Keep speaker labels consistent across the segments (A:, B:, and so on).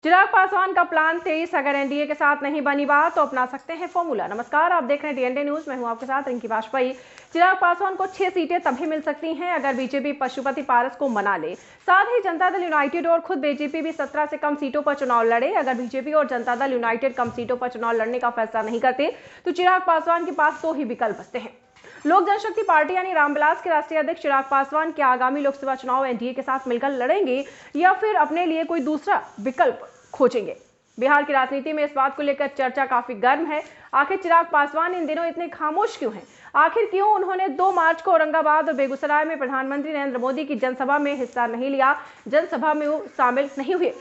A: चिराग पासवान का प्लान 23 अगर एनडीए के साथ नहीं बनी बात तो अपना सकते हैं फॉर्मूला। नमस्कार, आप देख रहे हैं डीएनडे न्यूज। मैं हूं आपके साथ रिंकी वाजपेयी। चिराग पासवान को 6 सीटें तभी मिल सकती हैं अगर बीजेपी पशुपति पारस को मना ले। साथ ही जनता दल यूनाइटेड और खुद बीजेपी भी 17 से कम सीटों पर चुनाव लड़े। अगर बीजेपी और जनता दल यूनाइटेड कम सीटों पर चुनाव लड़ने का फैसला नहीं करते तो चिराग पासवान के पास 2 ही विकल्प बचते हैं। लोक जनशक्ति पार्टी यानी रामविलास के राष्ट्रीय अध्यक्ष चिराग पासवान के आगामी लोकसभा चुनाव एनडीए के साथ मिलकर लड़ेंगे या फिर अपने लिए कोई दूसरा विकल्प खोजेंगे। बिहार की राजनीति में इस बात को लेकर चर्चा काफी गर्म है। आखिर चिराग पासवान इन दिनों इतने खामोश क्यों हैं? आखिर क्यों उन्होंने 2 मार्च को औरंगाबाद और बेगूसराय में प्रधानमंत्री नरेंद्र मोदी की जनसभा में हिस्सा नहीं लिया, जनसभा में वो शामिल नहीं हुए?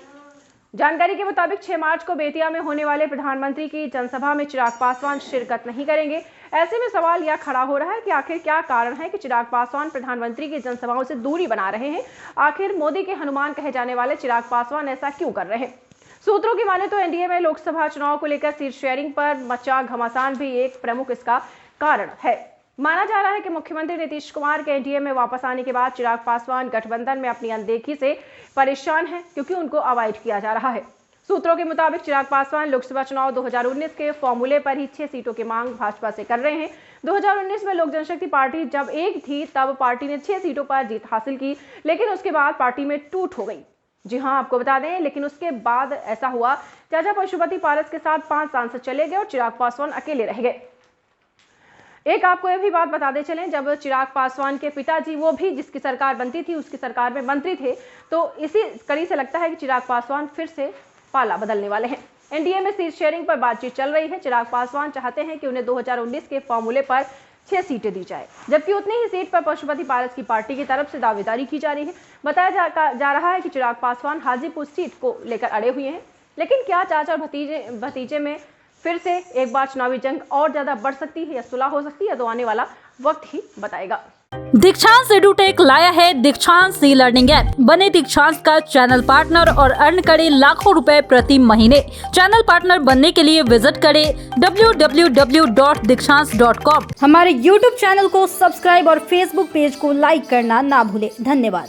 A: जानकारी के मुताबिक 6 मार्च को बेतिया में होने वाले प्रधानमंत्री की जनसभा में चिराग पासवान शिरकत नहीं करेंगे। ऐसे में सवाल यह खड़ा हो रहा है कि आखिर क्या कारण है कि चिराग पासवान प्रधानमंत्री की जनसभाओं से दूरी बना रहे हैं? आखिर मोदी के हनुमान कहे जाने वाले चिराग पासवान ऐसा क्यों कर रहे हैं? सूत्रों की माने तो एनडीए में लोकसभा चुनाव को लेकर सीट शेयरिंग पर मचा घमासान भी एक प्रमुख इसका कारण है। माना जा रहा है कि मुख्यमंत्री नीतीश कुमार के एनडीए में वापस आने के बाद चिराग पासवान गठबंधन में अपनी अनदेखी से परेशान हैं क्योंकि उनको अवॉइड किया जा रहा है। सूत्रों के मुताबिक चिराग पासवान लोकसभा चुनाव 2019 के फॉर्मूले पर ही 6 सीटों की मांग भाजपा से कर रहे हैं। 2019 में लोक जनशक्ति पार्टी जब एक थी तब पार्टी ने 6 सीटों पर जीत हासिल की, लेकिन उसके बाद पार्टी में टूट हो गई। जी हां, आपको बता दें, लेकिन उसके बाद ऐसा हुआ चाचा पशुपति पारस के साथ 5 सांसद चले गए और चिराग पासवान अकेले रह गए। एक आपको यह भी बात बताते चलें, जब चिराग पासवान के पिताजी, वो भी जिसकी सरकार बनती थी उसकी सरकार में मंत्री थे, तो इसी कड़ी से लगता है कि चिराग पासवान फिर से पाला बदलने वाले हैं। एनडीए में सीट शेयरिंग पर बातचीत चल रही है। चिराग पासवान चाहते हैं कि उन्हें 2019 के फॉर्मूले पर 6 सीटें दी जाए, जबकि उतनी ही सीट पर पशुपति पारस की पार्टी की तरफ से दावेदारी की जा रही है। बताया जा रहा है कि चिराग पासवान हाजीपुर सीट को लेकर अड़े हुए हैं। लेकिन क्या चाचा और भतीजे में फिर से एक बार चुनावी जंग और ज्यादा बढ़ सकती है या सुलह हो सकती है? तो आने वाला वक्त ही बताएगा।
B: दीक्षांत एडुटेक लाया है दीक्षांत ई लर्निंग ऐप। बने दीक्षांत का चैनल पार्टनर और अर्न करें लाखों रुपए प्रति महीने। चैनल पार्टनर बनने के लिए विजिट करें www.dikshans.com।
C: हमारे YouTube चैनल को सब्सक्राइब और Facebook पेज को लाइक करना ना भूलें। धन्यवाद।